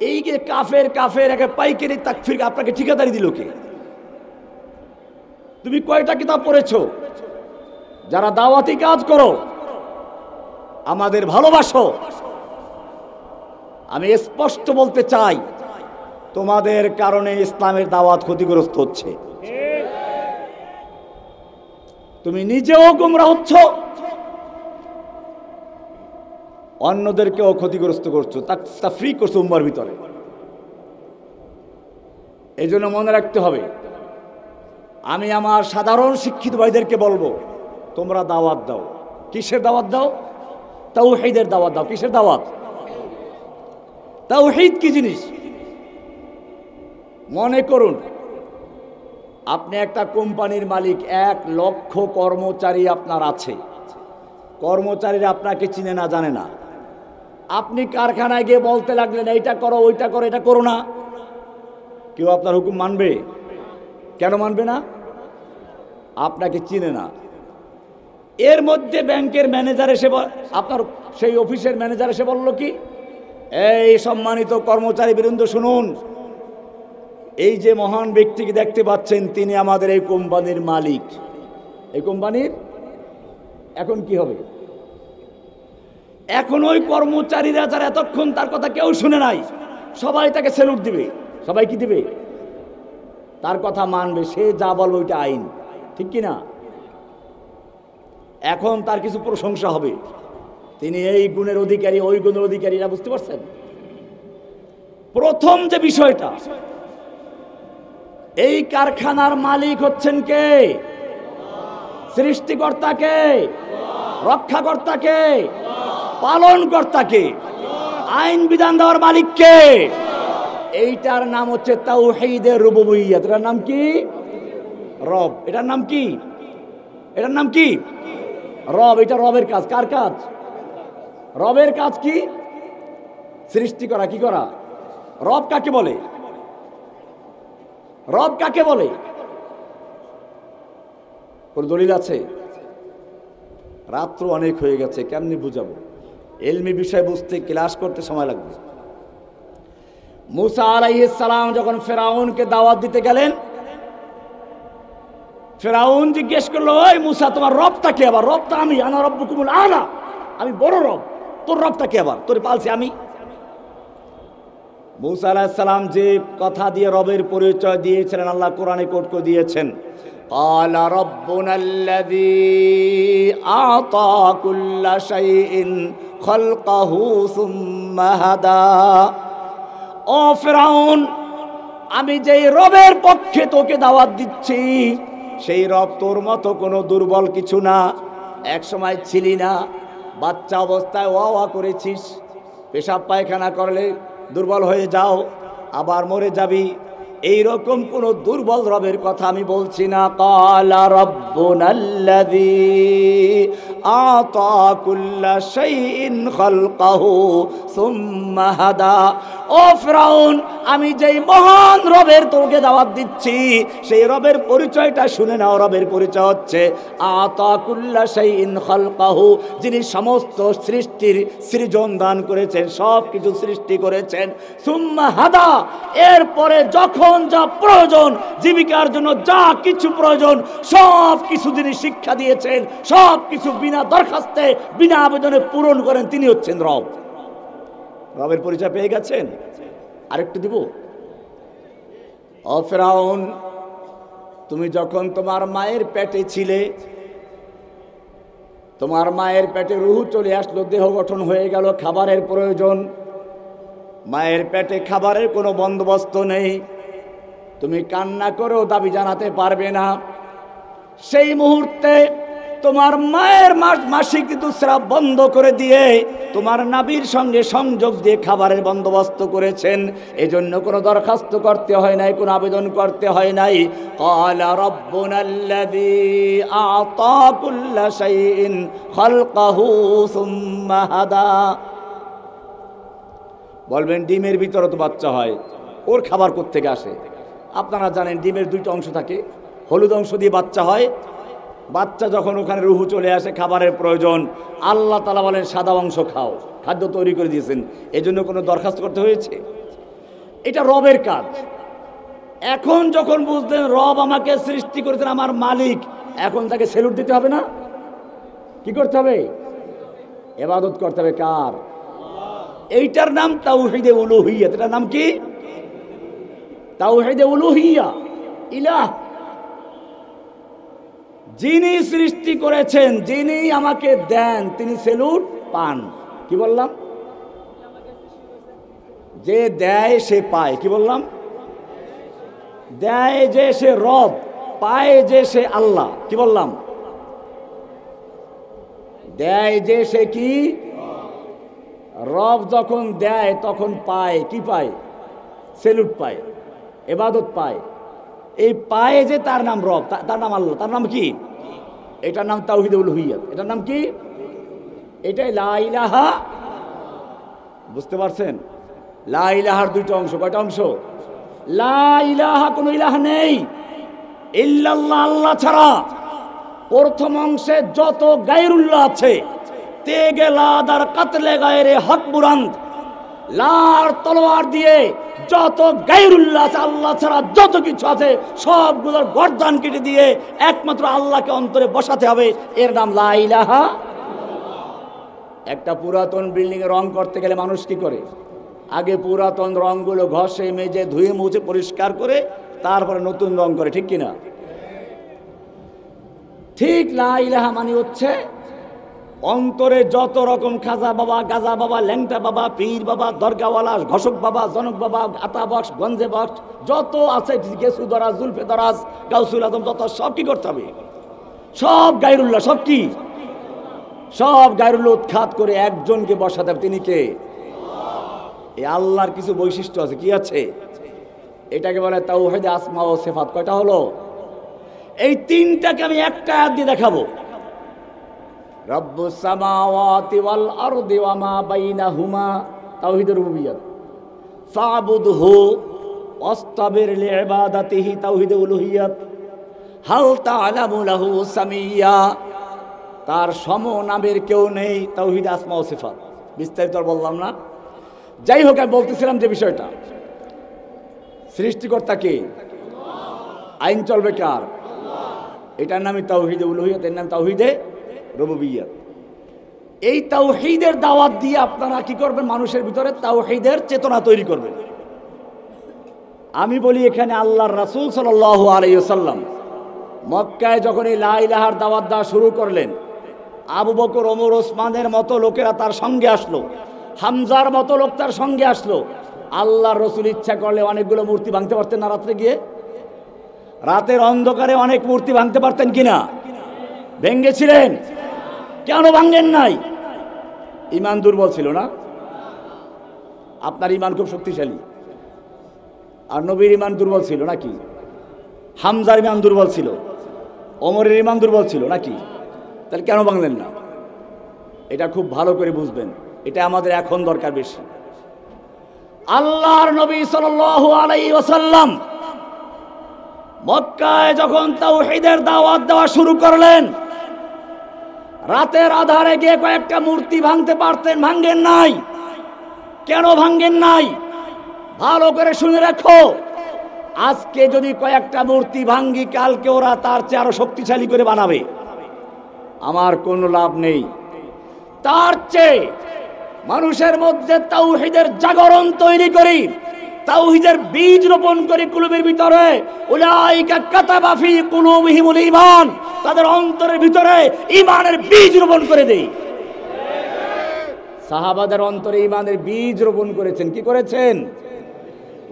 S1: এই যে কাফের কাফের একে পাইকারি তাকফির আপনাকে ঠিকাদারি দিল কে? তুমি কয়টা কিতাব পড়েছো? যারা দাওয়াতি কাজ করো, আমাদের ভালোবাসো, আমি স্পষ্ট বলতে চাই, তোমাদের কারণে ইসলামের দাওয়াত ক্ষতিগ্রস্ত হচ্ছে। তুমি নিজেও গোমরাহ হচ্ছ, অন্যদেরকেও ক্ষতিগ্রস্ত করছো, তাফরীক করছো উম্মার ভিতরে। এই জন্য মনে রাখতে হবে, আমি আমার সাধারণ শিক্ষিত ভাইদেরকে বলবো, তোমরা দাওয়াত দাও। কিসের দাওয়াত দাও? তাওহীদের দাওয়াত দাও। কিসের দাওয়াত? তাওহীদ কি জিনিস? মনে করুন আপনি একটা কোম্পানির মালিক, 1 লক্ষ কর্মচারী আপনার আছে, কর্মচারীরা আপনাকে চিনে না, জানে না। আপনি কারখানায় গিয়ে বলতে লাগলেন এইটা করো, ওইটা করো, এটা করো না, কেউ আপনার হুকুম মানবে? কেন মানবে না? আপনাকে চিনে না। এর মধ্যে ব্যাংকের ম্যানেজার এসে, আপনার সেই অফিসের ম্যানেজার এসে বলল কি, এই সম্মানিত কর্মচারী বৃন্দ শুনুন, এই যে মহান ব্যক্তিকে দেখতে পাচ্ছেন, তিনি আমাদের এই কোম্পানির মালিক। এই কোম্পানির এখন কি হবে? এখন ওই কর্মচারীরা যারা এতক্ষণ তার কথা কেউ শুনে নাই, সবাই তাকে স্যালুট দিবে। সবাই কি দিবে? তার কথা মানবে, সে যা বলবে ওইটা আইন, ঠিক কি না? এখন তার কিছু প্রশংসা হবে, তিনি এই গুণের অধিকারী, ওই গুণের অধিকারী। না, বুঝতে পারছেন? প্রথম যে বিষয়টা, এই কারখানার মালিক হচ্ছেন কে? সৃষ্টিকর্তাকে, রক্ষাকর্তাকে, পালনকর্তাকে, আইন বিধান দেওয়ার মালিককে। এইটার নাম হচ্ছে তাওহীদে রুবুবিয়্যাত। এটার নাম কি? রব। এটার নাম কি? এটার নাম কি? রব। এটা রবের কাজ। কার কাজ? রবের কাজ কি? সৃষ্টি করা। কি করা? রব কাকে বলে? রব কাকে বলে? কোন দলিল আছে? রাত্র অনেক হয়ে গেছে, কেমনি বুঝাবো? ইলমি বিষয় বুঝতে ক্লাস করতে সময় লাগবে। মুসা আলাইহিস সালাম যখন ফেরাউনকে দাওয়াত দিতে গেলেন, ফেরাউন জিজ্ঞেস করলো, ওই মুসা, তোমার রবটা কে? আবার রবটা আমি, আনা রব্বুকুমুল আলা, আমি বড় রব, তোর রবটা কে? আবার তোর পালছি আমি। মুসা আলাইহিস সালাম যে কথা দিয়ে রবের পরিচয় দিয়েছিলেন, আল্লাহ কোরআনে কোট করে দিয়েছেন, ক্বালা রাব্বুনাল্লাযী আ'তা কুল্লা শাইইন খালকাহু সুম্মা হাদা। ও ফেরাউন, আমি যেই রবের পক্ষে তোকে দাওয়াত দিচ্ছি, সেই রব তোর মতো কোনো দুর্বল কিছু না। এক সময় ছিলি না, বাচ্চা অবস্থায় ওয়া ওয়া করেছিস, পেশাব পায়খানা করলে দুর্বল হয়ে যাও, আবার মরে যাবি। এইরকম কোন দুর্বল রবের কথা আমি বলছি না। ক্বালা রাব্বুনাল্লাযী আ'তা কুল্লা শাইইন খালকাহু সুম্মা হাদা। ও ফিরআউন, আমি যেই মহান রবের তোকে দাওয়াত দিচ্ছি, সেই রবের পরিচয়টা শুনে নাও। রবের পরিচয় হচ্ছে আ'তা কুল্লা শাইইন খালকাহু, যিনি সমস্ত সৃষ্টির সৃজন দান করেছেন, সব কিছু সৃষ্টি করেছেন। সুম্মা হাদা, এরপরে যখন যা প্রয়োজন, জীবিকার জন্য যা কিছু প্রয়োজন, সব কিছু যিনি শিক্ষা দিয়েছেন, সব কিছু বিনা দরখাস্তে, বিনা আবেদনে পূরণ করেন, তিনি হচ্ছেন রব। রবের পরিচয় পেয়ে গেছেন? আরেকটু দিব। ও ফিরআউন, তুমি যখন তোমার মায়ের পেটে ছিলে, তোমার মায়ের পেটে রূহ চলে আসলো, দেহ গঠন হয়ে গেল, খাবারের প্রয়োজন। মায়ের পেটে খাবারের কোনো বন্দোবস্ত নেই, তুমি কান্না করেও দাবি জানাতে পারবে না। সেই মুহূর্তে তোমার মায়ের মাসিক ঋতুস্রাব বন্ধ করে দিয়ে তোমার নাবির সঙ্গে সংযোগ দিয়ে খাবারের বন্দোবস্ত করেছেন। এজন্য কোনো দরখাস্ত করতে হয় নাই, কোনো আবেদন করতে হয় নাই। ক্বালা রাব্বুনাল্লাযী আ'তা কুল্লা শাইইন খালকাহু সুম্মা হাদা। বলবেন ডিমের ভিতরে তো বাচ্চা হয়, ওর খাবার কোত্থেকে আসে? আপনারা জানেন ডিমের দুইটা অংশ থাকে, হলুদ অংশ দিয়ে বাচ্চা হয়। বাচ্চা যখন ওখানে রুহু চলে আসে, খাবারের প্রয়োজন, আল্লাহ তাআলা বলেন সাদা অংশ খাও, খাদ্য তৈরি করে দিয়েছেন। এজন্য কোনো দরখাস্ত করতে হয়েছে? এটা রবের কাজ। এখন যখন বুঝলেন রব আমাকে সৃষ্টি করেছেন, আমার মালিক, এখন তাকে সেলুট দিতে হবে না? কি করতে হবে? ইবাদত করতে হবে। কার? এইটার নাম তাওহীদে উলুহিয়্যাত। এটার নাম কি? তাওহীদে উলুহিয়্যা। ইলাহ, যিনি সৃষ্টি করেছেন, যিনি আমাকে দেন, তিনি সেলুট পান। কি বললাম? যে দেয় সে পায়। কি বললাম? দেয় যে সে রব, পায় যে সে আল্লাহ। কি বললাম? দেয় যে সে কি? রব যখন দেয় তখন পায়। কি পায়? সেলুট পায়, ইবাদত পায়। এই পায় যে তার নাম রব, তার নাম আল্লাহ। তার নাম কি? এটার নাম তাওহীদে উলুহিয়্যাত। এটার নাম কি? এটাই লা ইলাহা। বুঝতে পারছেন? লা ইলাহার দুইটা অংশ। কয়টা অংশ? লা ইলাহা, কোনো ইলাহ নেই ইল্লাল্লাহ, আল্লাহ ছাড়া। প্রথম অংশে যত গায়রুল্লাহ আছে, তেগে লাদার কাতলে গায়রে হক বুরান্দ, লার তলোয়ার দিয়ে যত গায়রুল্লাহ আছে, আল্লাহ ছাড়া যত কিছু আছে, সবগুলোর গর্দান কেটে দিয়ে একমাত্র আল্লাহকে অন্তরে বসাতে হবে। এর নাম লা ইলাহা। একটা পুরাতন বিল্ডিং এ রং করতে গেলে মানুষ কি করে? আগে পুরাতন রংগুলো ঘষে মেজে ধুয়ে মুছে পরিষ্কার করে তারপরে নতুন রং করে। ঠিক কিনা? ঠিক লা ইলাহা মানে হচ্ছে অন্তরে যত রকম খাজা বাবা, গাজা বাবা, ল্যাংটা বাবা, পীর বাবা, দরগাওয়ালা, ঘোষক বাবা, জনক বাবা, আতা বক্স, গঞ্জে বক্স যত আছে, গেসু দরাজ, জুলফে দরাজ, গাউসুল আজম, যত সব কি করতে হবে? সব গায়রুল্লাহ। সব কি? সব গায়রুল্লাহ উৎখাত করে একজনকে বসাতে হবে। তিনি কে? এই আল্লাহর কিছু বৈশিষ্ট্য আছে। কি আছে? এটাকে বলে তাওহীদে আসমা ও সিফাত। কয়টা হলো? এই তিনটাকে আমি একটা আয়াত দিয়ে দেখাবো। রব্বুস সামাওয়াতি ওয়াল আরদি ওয়া মা বাইনাহুমা, তাওহীদুর রুবুবিয়্যাত। ফাবুদহু ওয়াসতাবির লিইবাদাতিহি, তাওহীদে উলুহিয়্যাত। হাল তা'লামু লাহু সামিয়্যা, তার সম নামের কেউ নেই, তাওহীদে আসমা ও সিফাত। বিস্তারিত আর বললাম না। যাই হোক, আমি বলতেছিলাম যে বিষয়টা, সৃষ্টিকর্তা কে? আইন চলবে কার? এটার নামই তাওহীদে উলুহিয়্যাত, এর নাম তাওহীদে রুবুবিয়্যাত। এই তাওহীদের দাওয়াত দিয়ে আপনারা কি করবেন? মানুষের ভিতরে তাওহীদের চেতনা তৈরি করবেন। আমি বলি, এখানে আল্লাহর রাসূল সাল্লাল্লাহু আলাইহি ওয়াসাল্লাম মক্কায় যখন এই লা ইলাহার দাওয়াত দেওয়া শুরু করলেন, আবু বকর, ওমর, ওসমানের মতো লোকেরা তার সঙ্গে আসলো, হামজার মতো লোক তার সঙ্গে আসলো। আল্লাহর রাসূল ইচ্ছা করলে অনেকগুলো মূর্তি ভাঙতে পারতেন না? রাত্রে গিয়ে, রাতের অন্ধকারে অনেক মূর্তি ভাঙতে পারতেন কিনা? ভেঙেছিলেন। কেন ভাঙেন নাই? ইমান দুর্বল ছিল না? আপনার ইমান খুব শক্তিশালী, আর নবীর ইমান দুর্বল ছিল নাকি? হামজার ইমান দুর্বল ছিল, ওমরের ইমান দুর্বল ছিল নাকি? তাহলে কেন ভাঙলেন না? এটা খুব ভালো করে বুঝবেন। এটা আমাদের এখন দরকার বেশি। আল্লাহর নবী সাল্লাল্লাহু আলাইহি ওয়াসাল্লাম মক্কায় যখন তাওহীদের দাওয়াত দেওয়া শুরু করলেন, রাতের আধারে গিয়ে কয়েকটা মূর্তি ভাঙতে পারতেন, ভাঙেন নাই। কেন ভাঙেন নাই? ভালো করে শুনে রাখো। আজকে যদি কয়েকটা মূর্তি ভাঙ্গি, কালকে ওরা তার চেয়ে আরো শক্তিশালী করে বানাবে, আমার কোনো লাভ নেই। তার চেয়ে মানুষের মধ্যে তাওহীদের জাগরণ তৈরি করি, তাওহীদের বীজ রোপণ করি কুলুবের ভিতরে। উলাইকা কাতাবা ফি কুলুবিহিমুল ঈমান, তাদের অন্তরের ভিতরে ঈমানের বীজ রোপণ করে দেই। সাহাবাদের অন্তরে ঈমানের বীজ রোপণ করেছেন। কি করেছেন?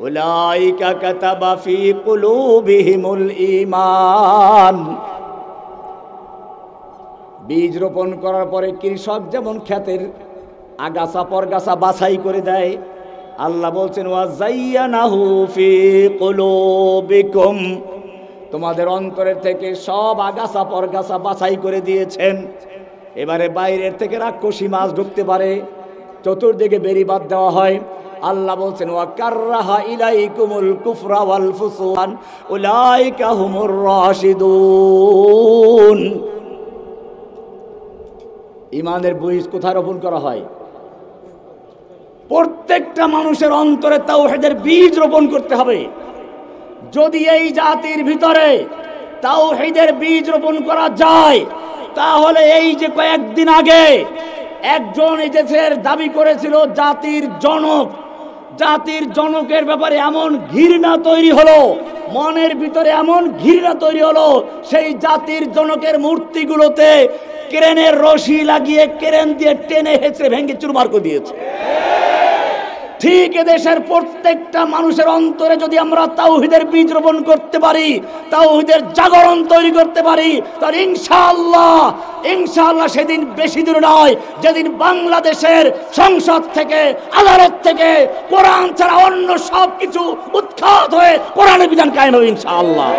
S1: উলাইকা কাতাবা ফি কুলুবিহিমুল ঈমান। বীজ রোপণ করার পরে কৃষক যেমন ক্ষেতের আগাছা পরগাছা বাছাই করে দেয়, আল্লাহ বলছেন ওয়াজাইয়ানাহু ফি কুলুবিকুম, তোমাদের অন্তরের থেকে সব আগাছা পরগাছা বাছাই করে দিয়েছেন। এবারে বাইরের থেকে রাক্ষসী মাছ ঢুকতে পারে, চতুর্দিকে বেড়িবাঁধ দেওয়া হয়। আল্লাহ বলছেন ওয়া কাররাহা ইলাইকুমুল কুফরা ওয়াল ফুসুক উলাইকা হুমুর রাশিদুন। ঈমানের বীজ কোথায় রোপণ করা হয়? প্রত্যেকটা মানুষের অন্তরে তাওহীদের বীজ রোপণ করতে হবে। যদি এই জাতির ভিতরে তাওহীদের বীজ রোপণ করা যায়, তাহলে এই যে কয়েকদিন আগে একজন এই দেশের দাবি করেছিল জাতির জনক, জাতির জনকের ব্যাপারে এমন ঘৃণা তৈরি হলো, মনের ভিতরে এমন ঘৃণা তৈরি হলো, সেই জাতির জনকের মূর্তিগুলোতে ক্রেনের রশি লাগিয়ে ক্রেন দিয়ে টেনে হেঁচড়ে ভেঙে চুরমার করে দিয়েছে। ঠিক এদেশের প্রত্যেকটা মানুষের অন্তরে যদি আমরা তাওহীদের বীজ রোপণ করতে পারি, তাওহীদের জাগরণ তৈরি করতে পারি, তাহলে ইনশাআল্লাহ ইনশাআল্লাহ সেদিন বেশি দূর নয় যেদিন বাংলাদেশের সংসদ থেকে আদালত থেকে কোরআন ছাড়া অন্য সব কিছু উৎখাত হয়ে কোরআনের বিধান কায়েম হবে ইনশাআল্লাহ।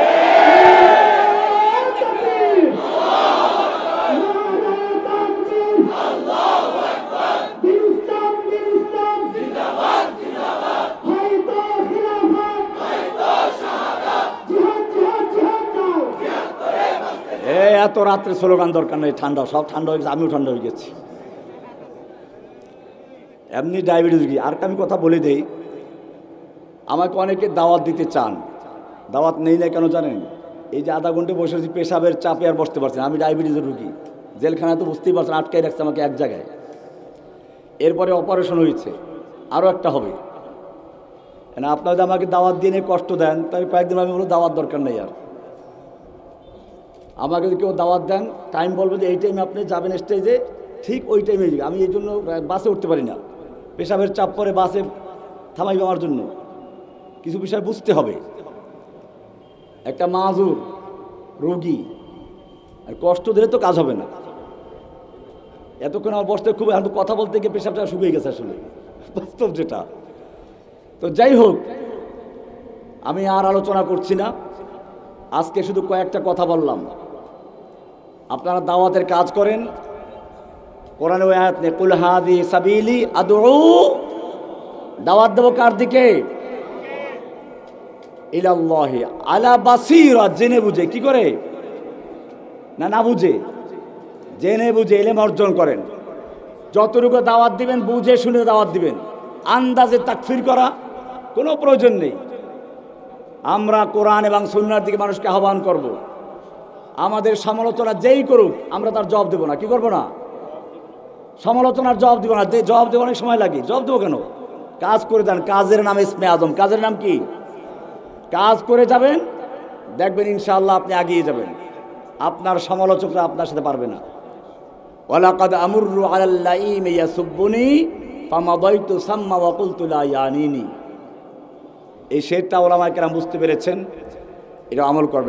S1: এত রাত্রে স্লোগান দরকার নেই, ঠান্ডা সব ঠান্ডা হয়ে গেছে, আমিও ঠান্ডা হয়ে গেছি, এমনি ডায়াবেটিস রোগী। আরেকটা আমি কথা বলে দেই, আমাকে অনেকে দাওয়াত দিতে চান, দাওয়াত নেই না কেন জানেন? এই যে আধা ঘন্টা বসে আছি, পেশাবের চাপে আর বসতে পারছি না, আমি ডায়াবেটিসের রোগী, জেলখানায় তো বুঝতেই পারছেন, আটকাই রাখছে আমাকে এক জায়গায়। এরপরে অপারেশন হয়েছে, আরও একটা হবে। না আপনারা যদি আমাকে দাওয়াত দিয়ে নিয়ে কষ্ট দেন, তাই কয়েকদিন আমি বলবো দাওয়াত দরকার নেই আর। আমাকে যদি কেউ দাওয়াত দেন, টাইম বলবে যে এই টাইমে আপনি যাবেন স্টেজে, ঠিক ওই টাইমে যাবে। আমি এই জন্য বাসে উঠতে পারি না, পেশাবের চাপ পরে বাসে থামাইবে আমার জন্য। কিছু বিষয় বুঝতে হবে, একটা মাজুর রোগী আর কষ্ট দিলে তো কাজ হবে না। এতক্ষণ আমার বসতে খুব, এখন কথা বলতে গিয়ে পেশাবটা শুকিয়ে গেছে আসলে, বাস্তব যেটা। তো যাই হোক, আমি আর আলোচনা করছি না, আজকে শুধু কয়েকটা কথা বললাম। আপনারা দাওয়াতের কাজ করেন, কোরআনে ওই আয়াত নেই কুল হাযিহি সাবিলি আদউ, দাওয়াত দেব কার দিকে? ইলাল্লাহি আলা বাসীরা, জেনে বুঝে। কি করে? না বুঝে, জেনে বুঝে ইলম অর্জন করেন। যতটুকু দাওয়াত দিবেন বুঝে শুনে দাওয়াত দিবেন, আন্দাজে তাকফির করা কোনো প্রয়োজন নেই। আমরা কোরআন এবং সুন্নাহর দিকে মানুষকে আহ্বান করব। আমাদের সমালোচনা যেই করুক আমরা তার জবাব দেব না। কি করব না? সমালোচনার জবাব দেব না। জবাব দেবো অনেক সময় লাগে, জবাব দেবো কেন? কাজ করে দেন, কাজের নাম ইসমে আজম। কাজের নাম কি? কাজ করে যাবেন, দেখবেন ইনশাআল্লাহ আপনি এগিয়ে যাবেন। আপনার সমালোচকরা আপনার সাথে পারবে না। ওয়ালাকাদ আমুরু আলাল লাইমি ইয়াসুবুনি ফামাদাইতু সাম্মা ওয়া কুলতু লা ইয়ানিনি। এই শেরটা ওলামায়ে কেরাম বুঝতে পেরেছেন, এটা আমল করবেন।